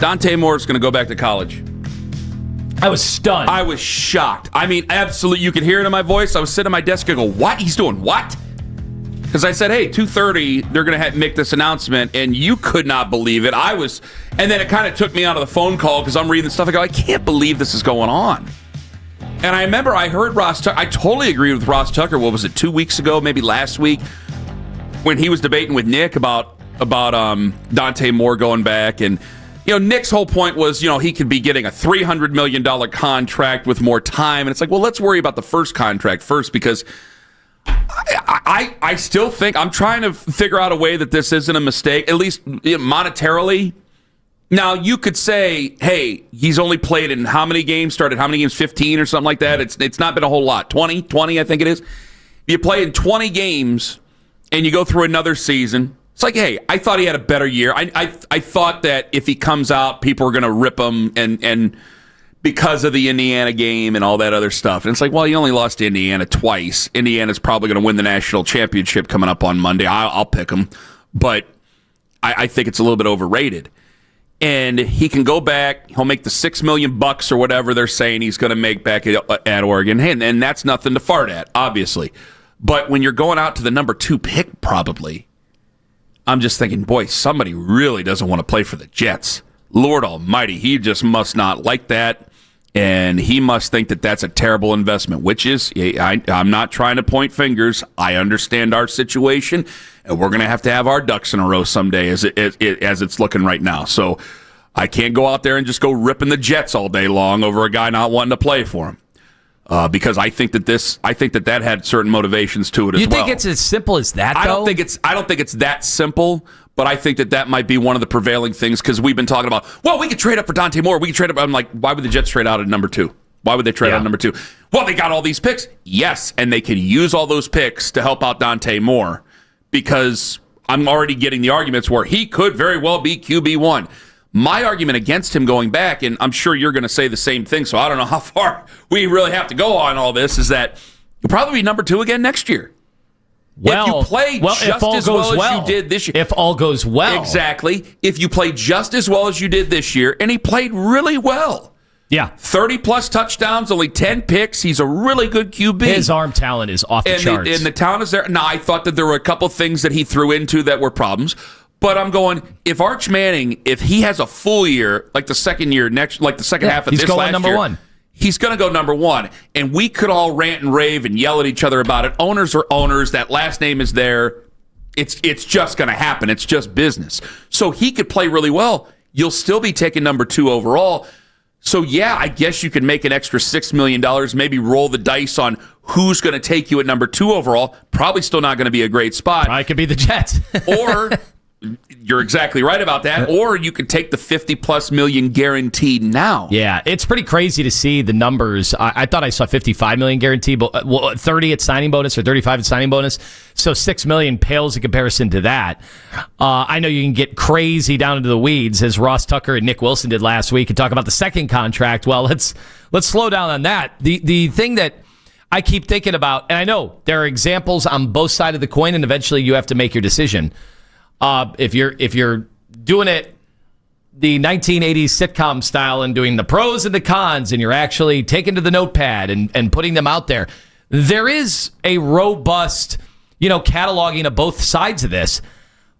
Dante Moore is going to go back to college. I was stunned. I was shocked. I mean, absolutely. You could hear it in my voice. I was sitting at my desk and go, what? He's doing what? Because I said, hey, 2:30, they're going to make this announcement, and you could not believe it. And then it kind of took me out of the phone call because I'm reading stuff. I go, I can't believe this is going on. And I remember I heard Ross Tucker. I totally agree with Ross Tucker. What was it, 2 weeks ago, maybe last week, when he was debating with Nick about Dante Moore going back. And, Nick's whole point was, he could be getting a $300 million contract with more time. And it's like, well, let's worry about the first contract first, because I still think I'm trying to figure out a way that this isn't a mistake, at least monetarily. Now, you could say, hey, he's only played in how many games, 15 or something like that. It's not been a whole lot. 20, I think it is. You play in 20 games and you go through another season. It's like, hey, I thought he had a better year. I thought that if he comes out, people are going to rip him and because of the Indiana game and all that other stuff. And it's like, well, you only lost to Indiana twice. Indiana's probably going to win the national championship coming up on Monday. I'll pick them. But I think it's a little bit overrated. And he can go back. He'll make the $6 million or whatever they're saying he's going to make back at Oregon. And that's nothing to fart at, obviously. But when you're going out to the number 2 pick, probably, I'm just thinking, boy, somebody really doesn't want to play for the Jets. Lord almighty, he just must not like that. And he must think that that's a terrible investment, which is, I'm not trying to point fingers. I understand our situation, and we're going to have our ducks in a row someday as it's looking right now. So I can't go out there and just go ripping the Jets all day long over a guy not wanting to play for him. Because I think that had certain motivations to it as well. You think it's as simple as that, though? I don't think it's that simple, but I think that might be one of the prevailing things, because we've been talking about, well, we could trade up for Dante Moore. We could trade up. I'm like, why would the Jets trade out at number 2? Why would they trade out at number 2? Well, they got all these picks. Yes, and they can use all those picks to help out Dante Moore, because I'm already getting the arguments where he could very well be QB1. My argument against him going back, and I'm sure you're going to say the same thing, so I don't know how far we really have to go on all this, is that you'll probably be number 2 again next year. If you play just as well as you did this year. If all goes well. Exactly. If you play just as well as you did this year, and he played really well. Yeah. 30-plus touchdowns, only 10 picks. He's a really good QB. His arm talent is off the charts. And the talent is there. Now, I thought that there were a couple things that he threw into that were problems. But I'm going, if Arch Manning, if he has a full year, like the second half of this last year, he's going number 1. He's going to go number 1. And we could all rant and rave and yell at each other about it. Owners are owners. That last name is there. It's just going to happen. It's just business. So he could play really well. You'll still be taking number 2 overall. So, yeah, I guess you could make an extra $6 million, maybe roll the dice on who's going to take you at number 2 overall. Probably still not going to be a great spot. Probably could be the Jets. Or... You're exactly right about that. Or you could take the $50+ million guaranteed now. Yeah, it's pretty crazy to see the numbers. I thought I saw $55 million guaranteed, but 30 at signing bonus or 35 at signing bonus. So $6 million pales in comparison to that. I know you can get crazy down into the weeds, as Ross Tucker and Nick Wilson did last week, and talk about the second contract. Well, let's slow down on that. The thing that I keep thinking about, and I know there are examples on both sides of the coin, and eventually you have to make your decision. If you're doing it the 1980s sitcom style and doing the pros and the cons, and you're actually taking to the notepad and putting them out there, there is a robust, cataloging of both sides of this.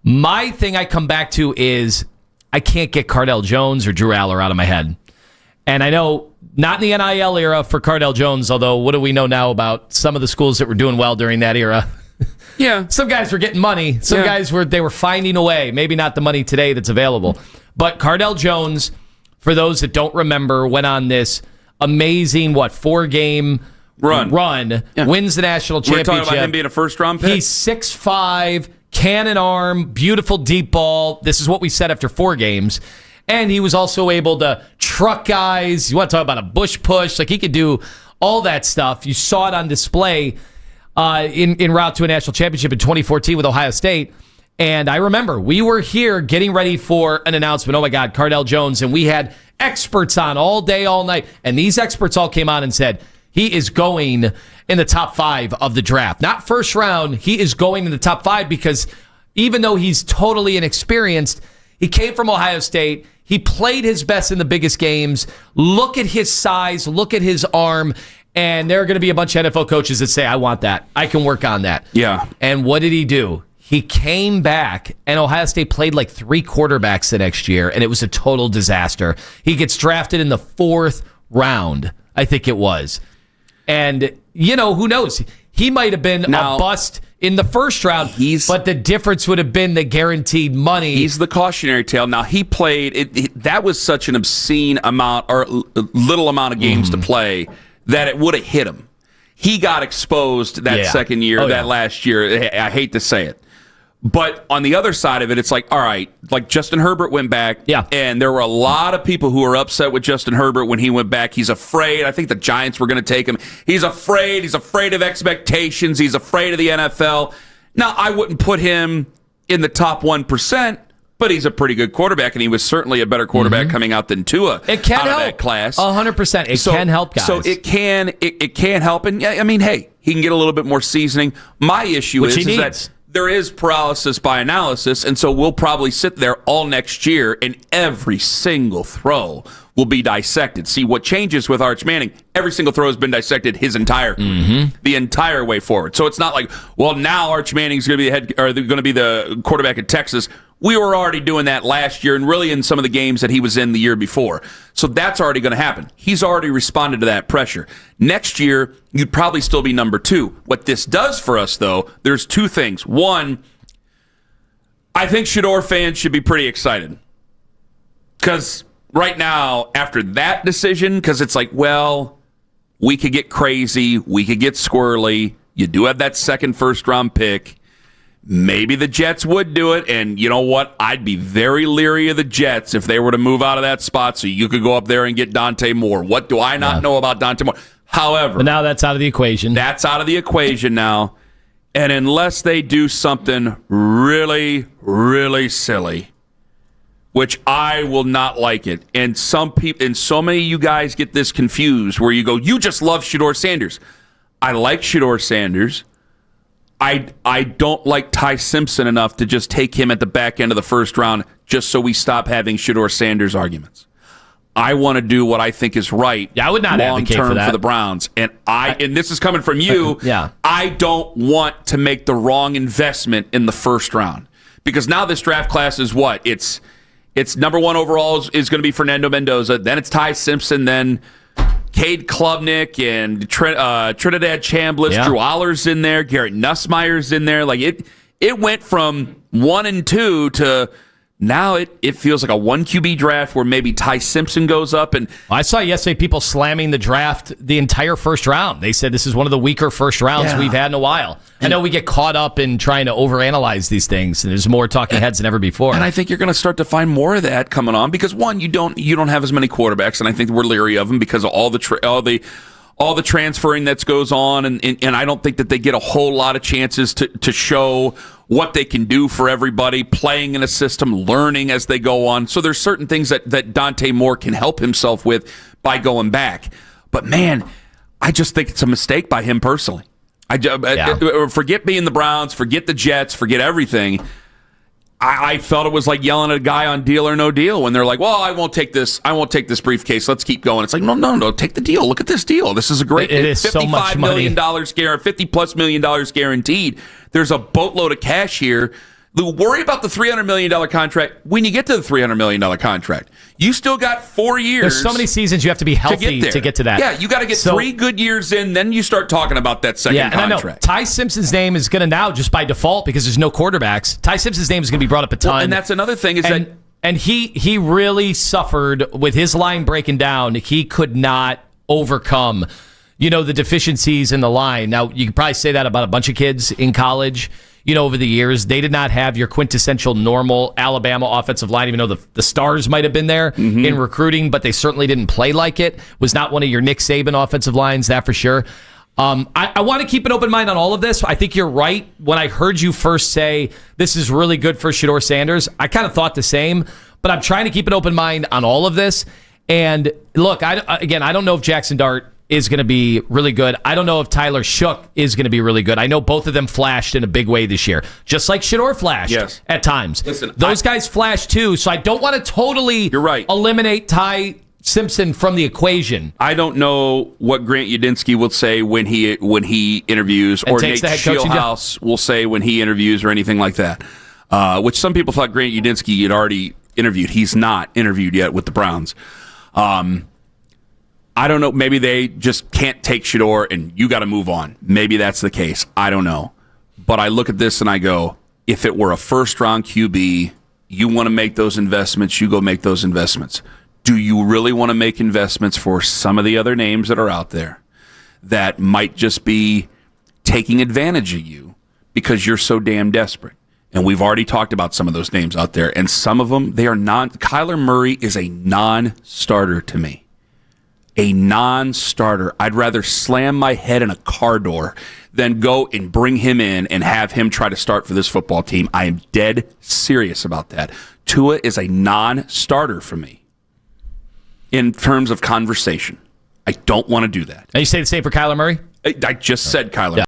My thing I come back to is I can't get Cardale Jones or Drew Aller out of my head. And I know not in the NIL era for Cardale Jones, although what do we know now about some of the schools that were doing well during that era? Yeah. Some guys were getting money. Some guys were finding a way. Maybe not the money today that's available. But Cardale Jones, for those that don't remember, went on this amazing, 4-game run wins the national championship. We're talking about him being a first-round pick? He's 6'5", cannon arm, beautiful deep ball. This is what we said after 4 games. And he was also able to truck guys. You want to talk about a bush push. Like, he could do all that stuff. You saw it on display in route to a national championship in 2014 with Ohio State. And I remember we were here getting ready for an announcement. Oh, my God, Cardale Jones. And we had experts on all day, all night. And these experts all came on and said, he is going in the top 5 of the draft. Not first round. He is going in the top 5 because even though he's totally inexperienced, he came from Ohio State. He played his best in the biggest games. Look at his size. Look at his arm. And there are going to be a bunch of NFL coaches that say, I want that. I can work on that. Yeah. And what did he do? He came back, and Ohio State played like 3 quarterbacks the next year, and it was a total disaster. He gets drafted in the 4th round, I think it was. And, who knows? He might have been a bust in the 1st round, but the difference would have been the guaranteed money. He's the cautionary tale. Now, he played, that was such an obscene amount or little amount of games to play that it would have hit him. He got exposed that second year, last year. I hate to say it. But on the other side of it, it's like, all right, like Justin Herbert went back, and there were a lot of people who were upset with Justin Herbert when he went back. He's afraid. I think the Giants were going to take him. He's afraid. He's afraid of expectations. He's afraid of the NFL. Now, I wouldn't put him in the top 1%, but he's a pretty good quarterback, and he was certainly a better quarterback coming out than Tua it can out help. of that class. 100%. It can help, guys. So it can help. And, I mean, hey, he can get a little bit more seasoning. My issue is that there is paralysis by analysis, and so we'll probably sit there all next year, and every single throw will be dissected. See, what changes with Arch Manning, every single throw has been dissected his entire career, the entire way forward. So it's not like, well, now Arch Manning's going to be the quarterback at Texas. We were already doing that last year and really in some of the games that he was in the year before. So that's already going to happen. He's already responded to that pressure. Next year, you'd probably still be number 2. What this does for us, though, there's 2 things. One, I think Shedeur fans should be pretty excited. Because right now, after that decision, because it's like, well, we could get crazy. We could get squirrely. You do have that second first-round pick. Maybe the Jets would do it, and you know what? I'd be very leery of the Jets if they were to move out of that spot so you could go up there and get Dante Moore. What do I not know about Dante Moore? However, but now that's out of the equation. That's out of the equation now, and unless they do something really, really silly, which I will not like it, and some people, and so many of you guys get this confused where you go, you just love Shedeur Sanders. I like Shedeur Sanders. I don't like Ty Simpson enough to just take him at the back end of the first round just so we stop having Shedeur Sanders arguments. I want to do what I think is right. I would not long advocate term for that. For the Browns, and this is coming from you. I don't want to make the wrong investment in the first round because now this draft class is what it's number 1 overall is going to be Fernando Mendoza. Then it's Ty Simpson. Then Cade Klubnik and Trinidad Chambliss, Drew Aller's in there, Garrett Nussmeier's in there. Like it went from 1 and 2 to now it feels like a 1 QB draft where maybe Ty Simpson goes up. And I saw yesterday people slamming the draft the entire first round. They said this is one of the weaker first rounds we've had in a while. I know we get caught up in trying to overanalyze these things, and there's more talking heads than ever before. And I think you're going to start to find more of that coming on because one, you don't have as many quarterbacks, and I think we're leery of them because of all the transferring that goes on, and I don't think that they get a whole lot of chances to show what they can do for everybody, playing in a system, learning as they go on. So there's certain things that Dante Moore can help himself with by going back. But man, I just think it's a mistake by him personally. Forget being the Browns, forget the Jets, forget everything. I felt it was like yelling at a guy on Deal or No Deal when they're like, well, I won't take this briefcase. Let's keep going. It's like, no, take the deal. Look at this deal. This is a great it is so much money. $50+ million guaranteed. There's a boatload of cash here. Worry about the $300 million contract when you get to the $300 million contract. You still got 4 years. There's so many seasons you have to be healthy to get to that. Yeah, you got to get 3 good years in, then you start talking about that second contract. I know. Ty Simpson's name is going to now, just by default, because there's no quarterbacks, Ty Simpson's name is going to be brought up a ton. Well, and that's another thing and he really suffered with his line breaking down. He could not overcome, the deficiencies in the line. Now, you could probably say that about a bunch of kids in college. Over the years, they did not have your quintessential normal Alabama offensive line, even though the stars might have been there in recruiting, but they certainly didn't play like it. Was not one of your Nick Saban offensive lines, that for sure. I want to keep an open mind on all of this. I think you're right. When I heard you first say this is really good for Shedeur Sanders, I kind of thought the same, but I'm trying to keep an open mind on all of this. And look, I don't know if Jackson Dart is going to be really good. I don't know if Tyler Shook is going to be really good. I know both of them flashed in a big way this year, just like Shidor flashed at times. Listen, those guys flashed too, so I don't want to totally eliminate Ty Simpson from the equation. I don't know what Grant Udinski will say when he interviews, or Nate Scheelhaus will say when he interviews, or anything like that. Which some people thought Grant Udinski had already interviewed. He's not interviewed yet with the Browns. I don't know. Maybe they just can't take Shidor and you got to move on. Maybe that's the case. I don't know. But I look at this and I go, if it were a first-round QB, you want to make those investments, you go make those investments. Do you really want to make investments for some of the other names that are out there that might just be taking advantage of you because you're so damn desperate? And we've already talked about some of those names out there, and some of them, they are non. Kyler Murray is a non-starter to me. A non-starter. I'd rather slam my head in a car door than go and bring him in and have him try to start for this football team. I am dead serious about that. Tua is a non-starter for me in terms of conversation. I don't want to do that. And you say the same for Kyler Murray? I just said Kyler Murray.